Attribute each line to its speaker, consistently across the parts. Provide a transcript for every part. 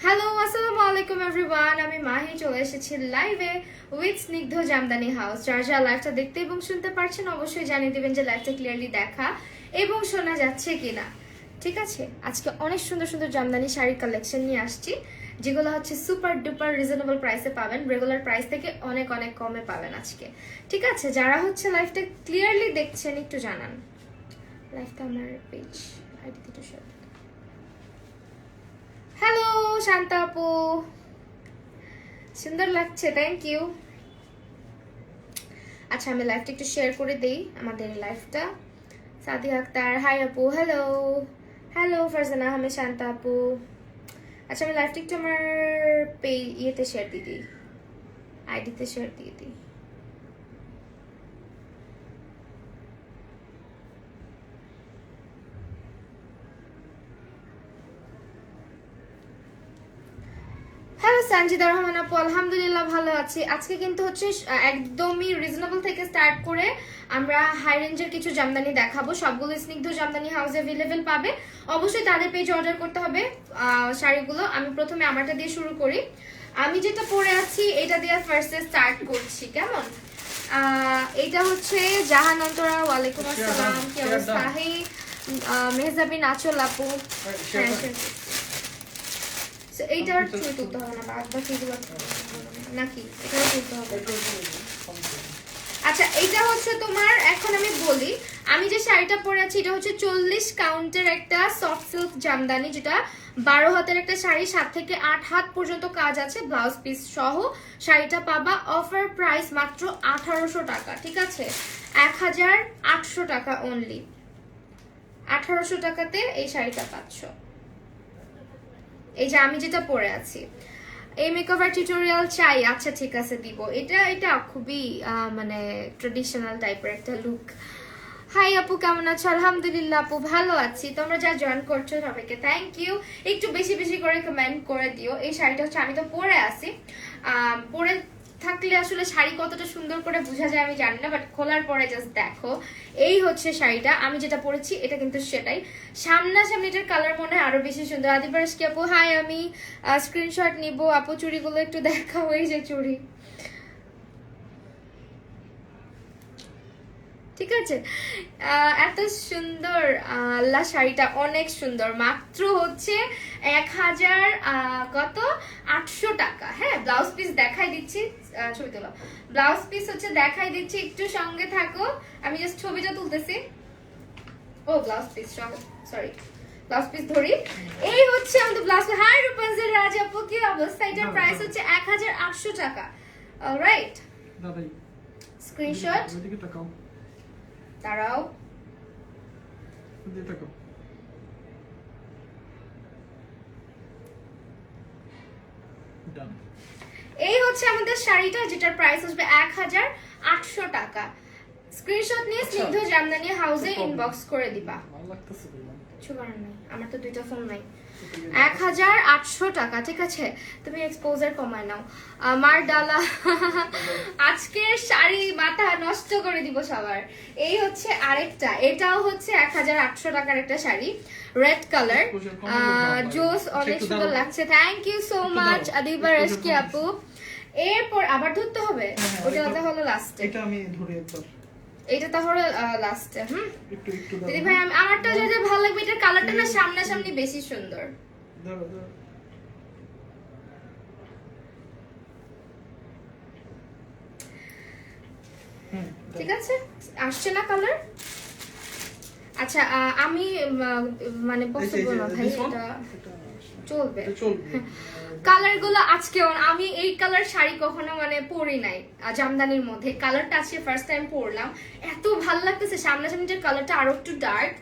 Speaker 1: Hello আসসালামু আলাইকুম everyone, আমি মাহি চলে এসেছি লাইভে উইথ স্নিগ্ধ জামদানি হাউস। যারা লাইভটা দেখতে এবং শুনতে পারছেন অবশ্যই জানিয়ে দিবেন যে লাইভটা ক্লিয়ারলি দেখা এবং শোনা যাচ্ছে কিনা। ঠিক আছে, আজকে অনেক সুন্দর সুন্দর জামদানি শাড়ির কালেকশন নিয়ে আসছি, যেগুলো হচ্ছে সুপার ডুপার রিজনেবল প্রাইসে পাবেন, রেগুলার প্রাইস থেকে অনেক অনেক কমে পাবেন আজকে। ঠিক আছে, যারা হচ্ছে লাইভটা ক্লিয়ারলি দেখছেন একটু জানান। লাইভটা আমার পেজ আইডিতে একটু শেয়ার। হ্যালো শান্তা আপু, সুন্দর লাগছে, থ্যাংক ইউ। আচ্ছা, আমি লাইভটা একটু শেয়ার করে দেই, আমাদের লাইভটা। সাদিয়া আক্তার, হাই আপু, হ্যালো হ্যালো। ফারজানা আহমেদ, শান্তা আপু। আচ্ছা, আমি লাইভটা একটু আমার ইয়েতে শেয়ার দিয়ে দিই, আইডিতে শেয়ার দিয়ে দিই। হ্যালো সানজিদা রহমান আপু, আলহামদুলিল্লাহ ভালো আছি। আজকে কিন্তু হচ্ছে একদমই রিজনেবল থেকে স্টার্ট করে আমরা হাই রেঞ্জের কিছু জামদানি দেখাবো। সবগুলো স্নিগ্ধ জামদানি হাউসে অ্যাভেলেবেল পাবে। অবশ্যই তাদের পেজে অর্ডার করতে হবে শাড়িগুলো। আমি প্রথমে আমারটা দিয়ে শুরু করি। আমি যেটা পরে আছি এটা দিয়ে ফার্স্টে স্টার্ট করছি, কেমন? এটা হচ্ছে জাহান অন্তরা, ওয়ালাইকুম আসসালাম, কি অবস্থা? হে মেহজাবিন আঁচল আপু, এইটার ছবি তুলতে হবে না, বাদ বাকিগুলো নাকি এটাও তুলতে হবে? আচ্ছা, এটা হচ্ছে তোমার, এখন আমি বলি, আমি যে শাড়িটা পরে আছি এটা হচ্ছে 40 কাউন্টের একটা সফট সিল্ক জামদানি, যেটা 12 হাতের একটা শাড়ি, 7 থেকে 8 হাত পর্যন্ত কাজ আছে, ব্লাউজ পিস সহ শাড়িটা পাবা। অফার প্রাইস মাত্র 1800 টাকা, ঠিক আছে? 1800 টাকা অনলি, 1800 টাকাতে এই শাড়িটা পাচ্ছ। এই যে আমি যেটা পরে আছি, এই মেকওভার টিউটোরিয়াল চাই, আচ্ছা ঠিক আছে দিব। এটা খুবই মানে ট্রেডিশনাল টাইপের একটা লুক। হাই আপু, কেমন আছো? আলহামদুলিল্লাহ আপু, ভালো আছি। তোমরা যা জয়েন করছো সবাইকে থ্যাংক ইউ। একটু বেশি বেশি করে কমেন্ট করে দিও। এই শাড়িটা হচ্ছে, আমি তো পরে আছি, পরে থাকলে আসলে শাড়ি কতটা সুন্দর করে বোঝা যায় আমি জানি না, বাট খোলার পরে জাস্ট দেখো। এই হচ্ছে শাড়িটা, আমি যেটা পরেছি এটা কিন্তু সেটাই। সামনাসামনি এটার কালার মনে হয় আরো বেশি সুন্দর। আদিবাস কি আপু, হাই, আমি স্ক্রিনশট নিব। আপু চুড়িগুলো একটু দেখাও, এই যে চুড়ি, ঠিক আছে? এত সুন্দর, আল্লাহ, শাড়িটা অনেক সুন্দর। মাত্র হচ্ছে 1800 টাকা। হ্যাঁ, ব্লাউজ পিস দেখাই দিচ্ছি, ছবি তোলা ব্লাউজ পিস হচ্ছে দেখাই দিচ্ছি, একটু সঙ্গে থাকো। আমি জাস্ট ছবিটা তুলতেছি। ও blouse piece, sorry, blouse piece ধরি। এই হচ্ছে আমাদের ব্লাউজ। হাই রূপাঞ্জলি রাজ আপু, কি অবস্থা? এটার প্রাইস হচ্ছে 1800 টাকা। অলরাইট, স্ক্রিনশট দাঁড়াও। এই হচ্ছে আমাদের শাড়িটা, যেটার প্রাইস আসবে 1800 টাকা। স্ক্রিনশট নিয়ে স্নিগ্ধ জামদানি হাউসে ইনবক্স করে দিবা। আমার তো দুইটা ফোন নাই। 1800 টাকা, ঠিক আছে? তুমি এক্সপোজার কমায় নাও। আমার ডালা আজকে শাড়ি মাথা নষ্ট করে দিব সবার। এই হচ্ছে আরেকটা, এটাও হচ্ছে 1800 টাকার একটা শাড়ি, রেড কালার, জোস, অনেক সুন্দর লাগছে। Thank you so much Adiba Roshki আপু। এরপর আবার ধরতে হবে, ওটা হলো লাস্টে। এটা আমি ধরে একবার, এটা তাহলে লাস্টে। দিদি ভাই, আমারটা যেটা ভালো লাগবে, এটার কালারটা না সামনাসামনি বেশি সুন্দর। ঠিক আছে, আসছে না কালার? আচ্ছা, আমি মানে পছন্দ না ভাই, এটা চলবে। কালার গুলো আজকে আমি এই কালার শাড়ি কখনো মানে পরি নাই জামদানির মধ্যে। কালারটা আজকে ফার্স্ট টাইম পরলাম, এত ভালো লাগতেছে। সামনাসামনি যে কালারটা আরো একটু ডার্ক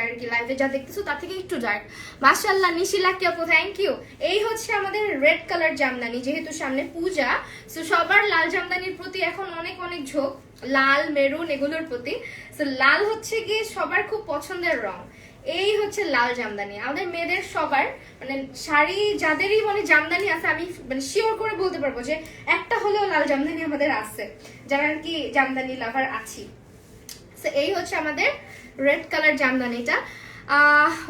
Speaker 1: আর কি, লাইভে যা দেখতেছো তার থেকে একটু ডার্ক। মাশাআল্লাহ, নিশিলা কি আপু, থ্যাংক ইউ। এই হচ্ছে আমাদের রেড কালার জামদানি, যেহেতু সামনে পূজা, সো সবার লাল জামদানির প্রতি এখন অনেক অনেক ঝোঁক, লাল, মেরুন এগুলোর প্রতি। সো লাল হচ্ছে গিয়ে সবার খুব পছন্দের রং। এই হচ্ছে লাল জামদানি, আমাদের মেয়েদের সবার, মানে শাড়ি যাদেরই মানে জামদানি আছে, আমি মানে শিওর করে বলতে পারবো যে একটা হলেও লাল জামদানি আমাদের আছে, যারা আর কি জামদানি লাভার আছি। সো এই হচ্ছে আমাদের রেড কালার জামদানিটা।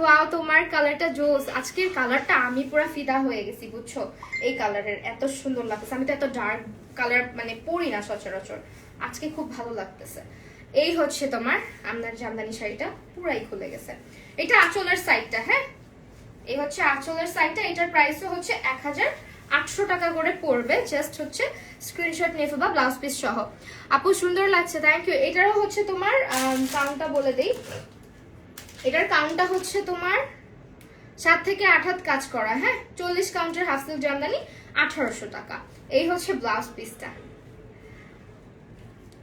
Speaker 1: ওয়াও, তোমার কালারটা জোস। আজকের কালারটা আমি পুরো ফিদা হয়ে গেছি, বুঝছো? এই কালারের এত সুন্দর লাগতেছে। আমি তো এত ডার্ক কালার মানে পরি না সচরাচর, আজকে খুব ভালো লাগতেছে। এই হচ্ছে তোমার আপনার জামদানি শাড়িটা পুরাই খুলে গেছে। এটা আঁচলের সাইডটা, হ্যাঁ এই হচ্ছে আঁচলের সাইডটা। এটার প্রাইসও হচ্ছে 1800 টাকা করে পড়বে। জাস্ট হচ্ছে স্ক্রিনশট নিয়ে ফেলবা ব্লাউজ পিস সহ। আপু সুন্দর লাগছে, থ্যাংক ইউ। এটারও হচ্ছে তোমার কাউন্টটা বলে দেই। এটার কাউন্টটা হচ্ছে তোমার 7 থেকে 8 হাত কাজ করা, হ্যাঁ 40 কাউন্টের হাফ সিল্ক জামদানি 1800 টাকা। এই হচ্ছে ব্লাউজ পিসটা।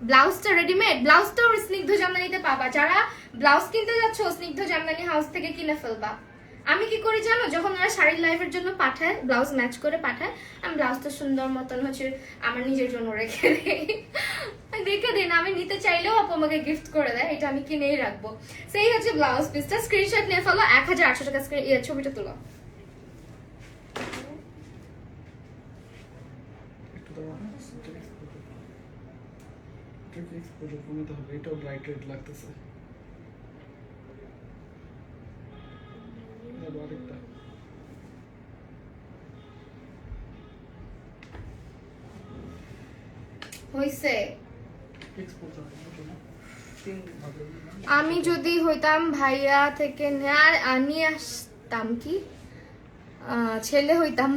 Speaker 1: ব্লাউজটা রেডিমেড, ব্লাউজটাও স্নিগ্ধ জামদানিতে পাবা। যারা ব্লাউজ কিনতে যাচ্ছ স্নিগ্ধ জামদানি হাউস থেকে কিনে ফেলবা। আমি কি করি জানো, যখন ওরা শাড়ির লাইভের জন্য পাঠায়, ব্লাউজ ম্যাচ করে পাঠায়, আমি ব্লাউজটা সুন্দর মতন হচ্ছে আমার নিজের জন্য রেখে দিই। রেখে দিন, আমি নিতে চাইলেও আপু আমাকে গিফট করে দেয়, এটা আমি কিনেই রাখবো। সেই হচ্ছে ব্লাউজ পিসটা। স্ক্রিনশট নিয়ে ফেলো, 1800 টাকা ছবিটা তুলো।
Speaker 2: এটাও ব্রাইট রেড লাগতেছে। আরেকটা
Speaker 1: হইছে। আমি যদি হইতাম ভাইয়া থেকে নিয়ে আসতাম, কি ছেলে হইতাম।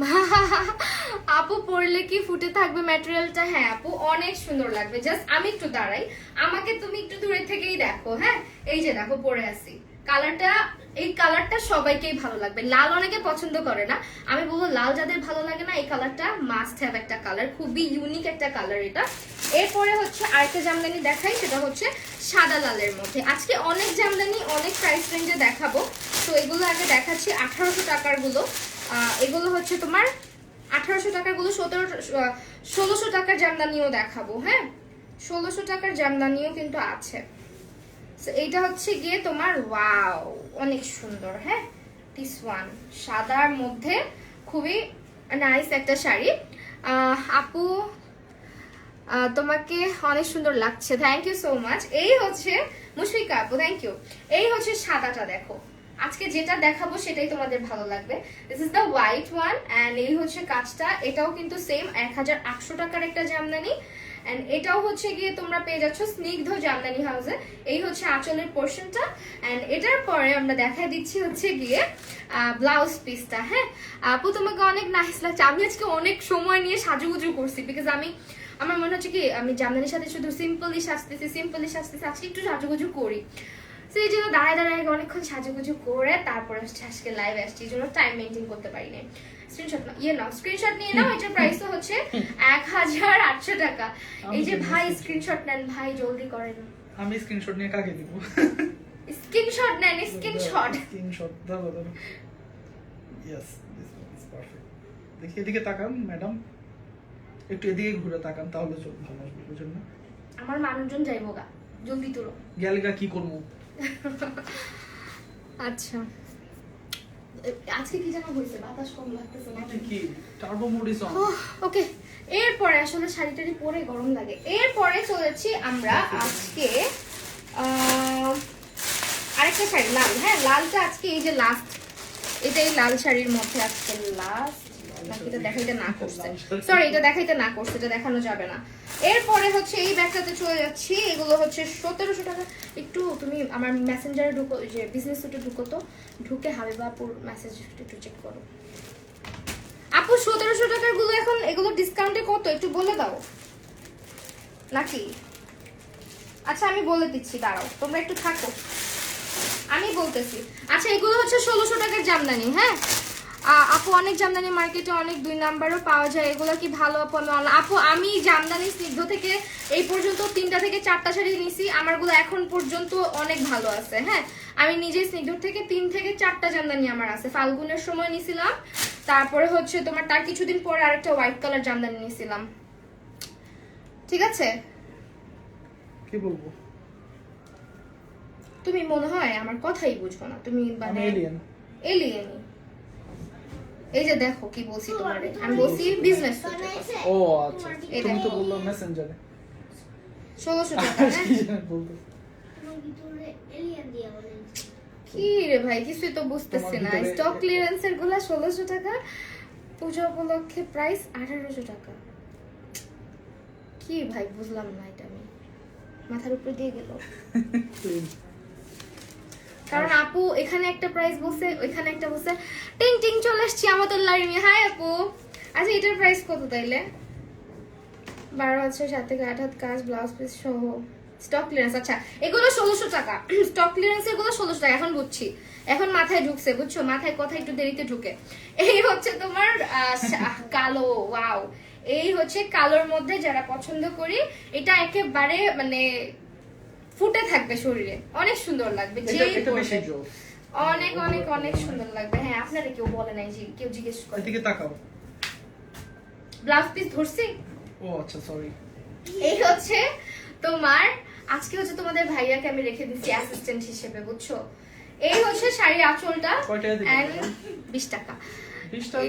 Speaker 1: আপু পরলে কি ফুটে থাকবে ম্যাটেরিয়ালটা? হ্যাঁ আপু অনেক সুন্দর লাগবে। জাস্ট আমি একটু দাঁড়াই, আমাকে তুমি একটু দূরে থেকেই দেখো। হ্যাঁ এই যে দেখো পরে আছি, কালারটা এই কালারটা সবাইকেই ভালো লাগবে। লাল অনেকে পছন্দ করে না, আমি বলবো লাল যাদের ভালো লাগে না এই কালারটা মাস্ট হ্যাভ একটা কালার, খুবই ইউনিক একটা কালার এটা। এরপরে হচ্ছে আরেকটা জামদানি দেখাই, সেটা হচ্ছে সাদা লালের মধ্যে। আজকে অনেক জামদানি অনেক প্রাইস রেঞ্জে দেখাবো, তো এগুলো আগে দেখাচ্ছি 1800 টাকার গুলো। এগুলো হচ্ছে তোমার 1800 টাকার গুলো, 1600 টাকার জামদানিও দেখাবো। হ্যাঁ 1600 টাকার জামদানিও কিন্তু আছে। এইটা হচ্ছে গিয়ে তোমার ওয়াও অনেক সুন্দর। হ্যাঁ দিস ওয়ান সাদার মধ্যে খুবই নাইস একটা শাড়ি। আপু তোমাকে অনেক সুন্দর লাগছে, থ্যাংক ইউ সো মাচ। এই হচ্ছে মুশফিকা আপু, থ্যাংক ইউ। এই হচ্ছে সাদাটা, দেখো আজকে যেটা দেখাবো সেটাই তোমাদের ভালো লাগবে। This is the white one and এই হচ্ছে কাজটা। এটাও কিন্তু সেম 1800 টাকার একটা জামদানি এন্ড এটাও হচ্ছে গিয়ে তোমরা পেয়ে যাচ্ছ স্নিগ্ধ জামদানি হাউসে। এই হচ্ছে আঁচলের পোর্শনটা এন্ড এটার পরে আমরা দেখায় দিচ্ছি হচ্ছে গিয়ে ব্লাউজ পিসটা। হ্যাঁ আপু তোমাকে অনেক নাইস লাগছে। আমি আজকে অনেক সময় নিয়ে সাজুগুজু করছি, বিকজ আমার মনে হচ্ছে কি আমি জামদানির সাথে শুধু সিম্পলি সাজতেছি, আজকে একটু সাজুগুজু করি। সেই জন্য দাঁড়ায় অনেকক্ষণ সাজুগুজু করে তারপরে আজকে লাইভে আসছি, এই জন্য টাইম মেনটেন করতে পারি না। স্ক্রিনশট নিয়ে নাও। এটার প্রাইস হচ্ছে 1800 টাকা। এই যে ভাই স্ক্রিনশট নেন ভাই, জলদি করেন।
Speaker 2: আমি স্ক্রিনশট নিয়ে কাকে দিব?
Speaker 1: স্ক্রিনশট নেন, স্ক্রিনশট
Speaker 2: দাও। Yes this one is perfect. দেখি এদিকে তাকান ম্যাডাম, একটু এদিকে ঘুরে তাকান, তাহলে ভালো আসবে, বুঝছেন না?
Speaker 1: আমার মানুষজন যাইবো গা, জলদি তুলো।
Speaker 2: গেলগা কি করবো?
Speaker 1: আচ্ছা আজকে কি যেন হয়েছে, বাতাস কম লাগতেছে না
Speaker 2: কি টার্বো মোড ইজ অন।
Speaker 1: ওকে এরপরে আসলে শাড়িটারি পরে গরম লাগে। এরপরে চলেছি আমরা আজকে আরেকটা শাড়ি লাল। হ্যাঁ লালটা আজকে এই যে লাস্ট, এটা এই লাল শাড়ির মধ্যে আজকে লাস্ট, নাকি এটা দেখাইতে না করছে, সরি এটা দেখাইতে না করছে, এটা দেখানো যাবে না। এরপরে হচ্ছে এই ব্যাগটাতে চলে যাচ্ছি। এগুলো হচ্ছে 1700 টাকা। একটু তুমি আমার মেসেঞ্জারে ঢুকো, যে বিজনেস সুটে ঢুকো, তো ঢুকে হাবিবাপুর মেসেজ একটু চেক করো। আপু 1700 টাকার গুলো এখন এগুলো ডিসকাউন্টে কত একটু বলে দাও নাকি? আচ্ছা আমি বলে দিচ্ছি, দাঁড়াও তোমরা একটু থাকো, আমি বলতেছি। আচ্ছা এগুলো হচ্ছে 1600 টাকার জামদানি। হ্যাঁ আপু অনেক জামদানি মার্কেটে অনেক 2 নাম্বারও পাওয়া যায়, এগুলো কি ভালো আপু? আপু আমি জামদানি স্নিগ্ধ থেকে এই পর্যন্ত 3টা থেকে 4টা শাড়ি নিছি, আমারগুলো এখন পর্যন্ত অনেক ভালো আছে। হ্যাঁ আমি নিজে স্নিগ্ধ থেকে 3 থেকে 4টা জামদানি আমার আছে। ফাল্গুনের সময় নিছিলাম, তারপরে হচ্ছে তোমার তার কিছুদিন পরে আরেকটা হোয়াইট কালার জামদানি নিছিলাম। ঠিক আছে
Speaker 2: কি বলবো?
Speaker 1: তুমি মনে হয় আমার কথাই বুঝবো না, তুমি মানে এলিয়েন। এই যে দেখো কি বলছি তোমারে, আমি বলছি বিজনেস।
Speaker 2: ও আচ্ছা তুমি তো বললো মেসেঞ্জারে
Speaker 1: 1600 টাকা। কি রে ভাই কিছুই তো বুঝতেছি না। স্টক ক্লিয়ারেন্সের গুলা 1600 টাকা, পূজা উপলক্ষে প্রাইস 1800 টাকা। কি ভাই বুঝলাম না, এটা আমি মাথার উপর দিয়ে গেল। কারণ আপু এখানে একটা প্রাইস বলছে, ওইখানে একটা বলছে। টিং টিং চলে আসছি আমাদের লাইনে। হাই আপু, আচ্ছা এটার প্রাইস কত তাইলে? 12 আছে 7 থেকে 8 হাত কাজ, ব্লাউজ পিস সহ স্টক ক্লিয়ারেন্স। আচ্ছা এগুলো 1600 টাকা, স্টক ক্লিয়ারেন্স এগুলো 1600 টাকা। এখন বুঝছি, এখন মাথায় ঢুকছে, বুঝছো? মাথায় কথা একটু দেরিতে ঢুকে। এই হচ্ছে তোমার কালো। ওয়াও, এই হচ্ছে কালোর মধ্যে যারা পছন্দ করি, এটা একেবারে মানে ফুটে থাকবে শরীরে, অনেক সুন্দর লাগবে। যে অনেক অনেক অনেক সুন্দর লাগবে। হ্যাঁ আপনারা কেউ বলে নাই, যে কেউ জিজ্ঞেস করে।
Speaker 2: এদিকে তাকাও।
Speaker 1: ব্লাউজ পিস ধরছি।
Speaker 2: ও আচ্ছা সরি।
Speaker 1: এই হচ্ছে তোমার, আজকে হচ্ছে তোমাদের ভাইয়াকে আমি রেখে দিচ্ছি অ্যাসিস্ট্যান্ট হিসেবে, বুঝছো? এই হচ্ছে শাড়ির আঁচলটা, 20 টাকা।
Speaker 2: 20 টাকা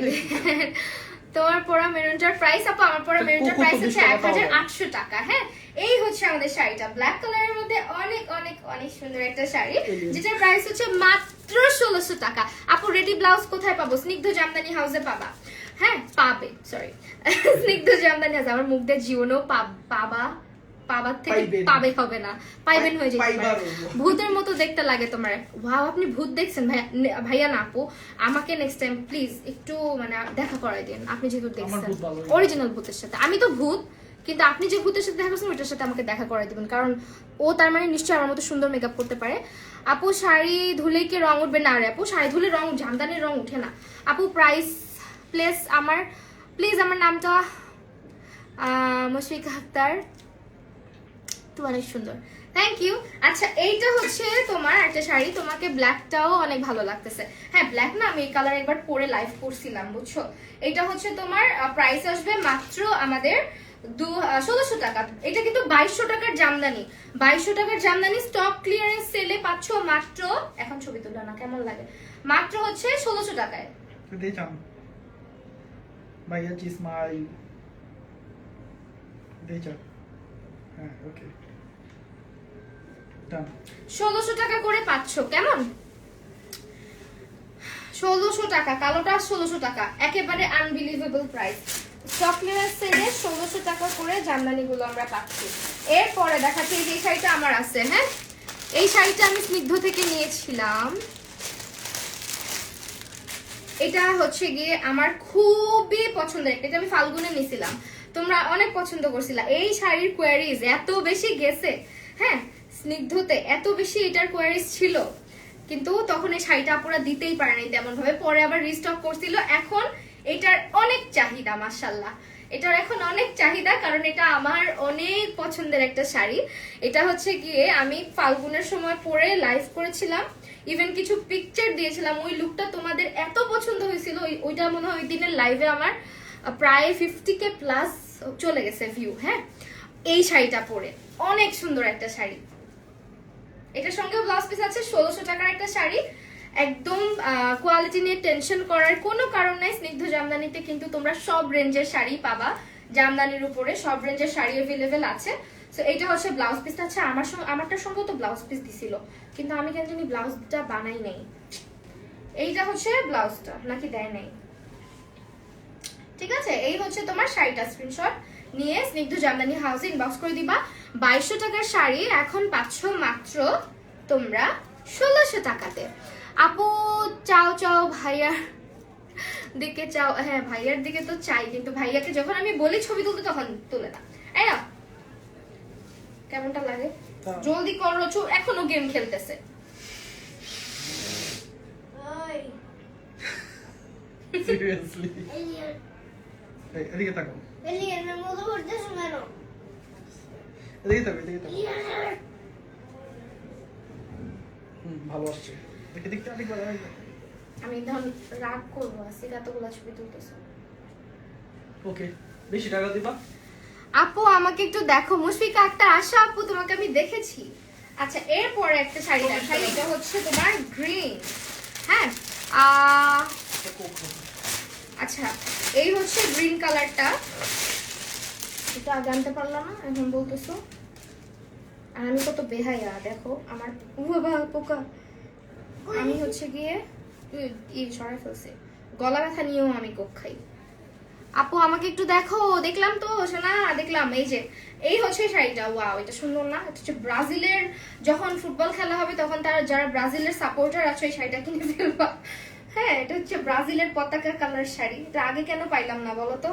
Speaker 1: তোমার পরা মেরুনটার প্রাইস আপু, আমার পরা মেরুনটার প্রাইস হচ্ছে 1800 টাকা। হ্যাঁ এই হচ্ছে আমাদের শাড়িটা, ব্ল্যাক কালারের মধ্যে অনেক অনেক অনেক সুন্দর একটা শাড়ি, যেটার প্রাইস হচ্ছে মাত্র 1600 টাকা। আপু রেডি ব্লাউজ কোথায় পাবো? স্নিগ্ধ জামদানি হাউসে পাবা। হ্যাঁ পাবে, সরি স্নিগ্ধ জামদানি হাউস। আমার মুখ দিয়ে জীবনেও পাবা, পাবার থেকে পাবে হবে না, পাইবেন হয়ে যেতে পারে। ভূতের মতো দেখতে লাগে তোমার। ওয়াও আপনি ভূত দেখছেন ভাইয়া না আপু, আমাকে নেক্সট টাইম প্লিজ একটু মানে দেখা করাই দিন। আপনি যেহেতু দেখছেন অরিজিনাল ভূতের সাথে, আমি তো ভূত, কিন্তু আপনি যে ভূতের সাথে দেখা করছেন ওইটার সাথে আমাকে দেখা করাই দিবেন, কারণ ও তার মানে নিশ্চয়ই আমার মতো সুন্দর মেকআপ করতে পারে। আপু শাড়ি ধুলে কি রং উঠবে? না রে আপু, শাড়ি ধুলে রং, জামদানির রং উঠে না আপু। প্রাইস প্লেস আমার, প্লিজ আমার নামটা মুশফিকা আক্তার, তো অনেক সুন্দর, থ্যাংক ইউ। আচ্ছা এইটা হচ্ছে তোমার একটা শাড়ি, তোমাকে ব্ল্যাকটাও অনেক ভালো লাগতেছে। হ্যাঁ ব্ল্যাক না, আমি এই কালার একবার পরে লাইভ করছিলাম, বুঝছো? এটা হচ্ছে তোমার প্রাইস আসবে মাত্র আমাদের 1600 টাকা। এটা কিন্তু 2200 টাকার জামদানি, 2200 টাকার জামদানি স্টক ক্লিয়ারেন্স সেলে পাচ্ছ মাত্র, এখন ছবি তোলা না কেমন লাগে, মাত্র হচ্ছে 1600 টাকায়।
Speaker 2: দেখাম ভাইয়া জি স্মাইল দেখা। হ্যাঁ ওকে ডান।
Speaker 1: 1600 টাকা করে পাচ্ছ, কেমন? 1600 টাকা, কালোটা 1600 টাকা, একেবারে আনবিলিভেবল প্রাইস। স্টক ক্লিয়ারেন্স সেলে 1600 টাকা করে জামদানি গুলো আমরা পাচ্ছি। এরপরে দেখাচ্ছি এই যে শাড়িটা আমার আছে। হ্যাঁ এই শাড়িটা আমি স্নিগ্ধ থেকে নিয়েছিলাম, এটা হচ্ছে গিয়ে আমার খুবই পছন্দের একটা, এটা আমি ফাল্গুনে নিয়েছিলাম, তোমরা অনেক পছন্দ করছিলা। এই শাড়ির কোয়ারিজ এত বেশি গেছে, হ্যাঁ স্নিগ্ধতে এত বেশি এটার কোয়ারিজ ছিল, কিন্তু তখন এই শাড়িটা আপুরা দিতেই পারে নাই তেমন ভাবে, পরে আবার রিস্টক করছিল। এখন এটার অনেক চাহিদা, মাশাআল্লাহ এটার এখন অনেক চাহিদা, কারণ এটা আমার অনেক পছন্দের একটা শাড়ি। এটা হচ্ছে গিয়ে আমি ফাল্গুনের সময় পরে লাইভ করেছিলাম, ইভেন কিছু পিকচার দিয়েছিলাম, ওই লুকটা তোমাদের এত পছন্দ হয়েছিল, ওইটা মনে হয় ওই দিনের লাইভে আমার প্রায় 50K প্লাস চলে গেছে ভিউ। হ্যাঁ এই শাড়িটা পরে অনেক সুন্দর একটা শাড়ি, এটার সঙ্গে ব্লাউজ পিস আছে। 1600 টাকার একটা শাড়ি, একদম কোয়ালিটি নিয়ে টেনশন করার কোনো কারণ নাই। স্নিগ্ধ জামদানিতে কিন্তু তোমরা সব রেঞ্জের শাড়ি পাবা, জামদানির উপরে সব রেঞ্জের শাড়ি अवेलेबल আছে। সো এটা হচ্ছে ব্লাউজ পিসটা। আচ্ছা আমারটার সঙ্গে তো ব্লাউজ পিস দিছিল, কিন্তু আমি কেন জানি ব্লাউজটা বানাই নাই। এইটা হচ্ছে ব্লাউজটা, নাকি দেয় নাই, ঠিক আছে? এই হচ্ছে তোমার শাড়িটা, স্ক্রিনশট নিয়ে স্নিগ্ধ জামদানি হাউসে ইনবক্স করে দিবা। 2200 টাকার শাড়ি এখন পাচ্ছ মাত্র তোমরা 1600 টাকাতে। আপু চাও চাও ভাইয়ার দিকে চাও, হ্যাঁ ভাইয়ার দিকে তো চাই, কিন্তু ভাইয়াকে যখন আমি বলি ছবি তুলতে তখন তুলে না। এই না কেমনটা লাগে? জলদি করো, এখনো গেম খেলতেছে।
Speaker 2: সিরিয়াসলি এদিকে তাকাও,
Speaker 3: এলিয়েনের মতো করতেছ কেন?
Speaker 2: এদিকে তাকাও, এদিকে তাকাও। ভালো আসছে, দেখে দেখতে অনেক ভালো লাগে।
Speaker 1: আমি ধর রাগ করবো, আজকে এতগুলো ছবি তুলতেছে।
Speaker 2: ওকে বেশি টাকা দিবা
Speaker 1: আপু, আমাকে একটু দেখো। মুশফিকা একটা আশা আপু, তোমাকে আমি দেখেছি। আচ্ছা এরপরে একটা শাড়ি দেখাই, এটা হচ্ছে তোমার গ্রিন। হ্যাঁ আচ্ছা এই হচ্ছে গ্রিন কালারটা, এটা জানতে পারলাম না, এখন বলতেছো। আর আমি কত বেহায়া দেখো আমার, বাবা পোকা আমি হচ্ছে গিয়ে সরাই ফেলছি, গলা ব্যথা নিয়েও আমি কোক খাই। আপু আমাকে একটু দেখো, দেখলাম তো শোনা, দেখলাম। এই যে এই হচ্ছে শাড়িটা, ওয়াও এটা সুন্দর না? এটা হচ্ছে ব্রাজিলের, যখন ফুটবল খেলা হবে তখন তারা যারা ব্রাজিলের সাপোর্টার আছে এই শাড়িটা কিনে ফেলবা। হ্যাঁ, এটা হচ্ছে ব্রাজিলের পতাকা কালার শাড়ি। এটা আগে কেন পাইলাম না বলো তো?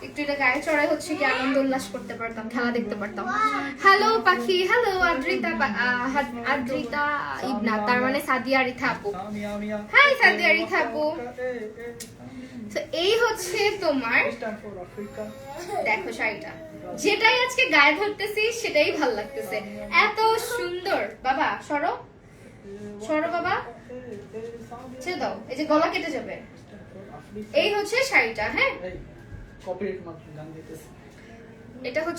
Speaker 1: একটু এটা গায়ে চড়াই হচ্ছে কি আনন্দ উল্লাস করতে পারতাম, খেলা দেখতে পারতাম। হ্যালো পাখি, হ্যালো আদ্রিতা, আদ্রিতা ইবনা, তার মানে সাদিয়া আরিথা আপু। হাই সাদিয়া আরিথা আপু। তো এই হচ্ছে তোমার, দেখো শাড়িটা, যেটাই আজকে গায়ে ধরতেছি সেটাই ভাল লাগতেছে, এত সুন্দর। বাবা সরো, সরো বাবা, ছেড়ে দাও, এই যে গলা কেটে যাবে। এই হচ্ছে শাড়িটা। হ্যাঁ,
Speaker 2: কপিরাইট মাত্র গান দিতেছে।
Speaker 1: এটা হচ্ছে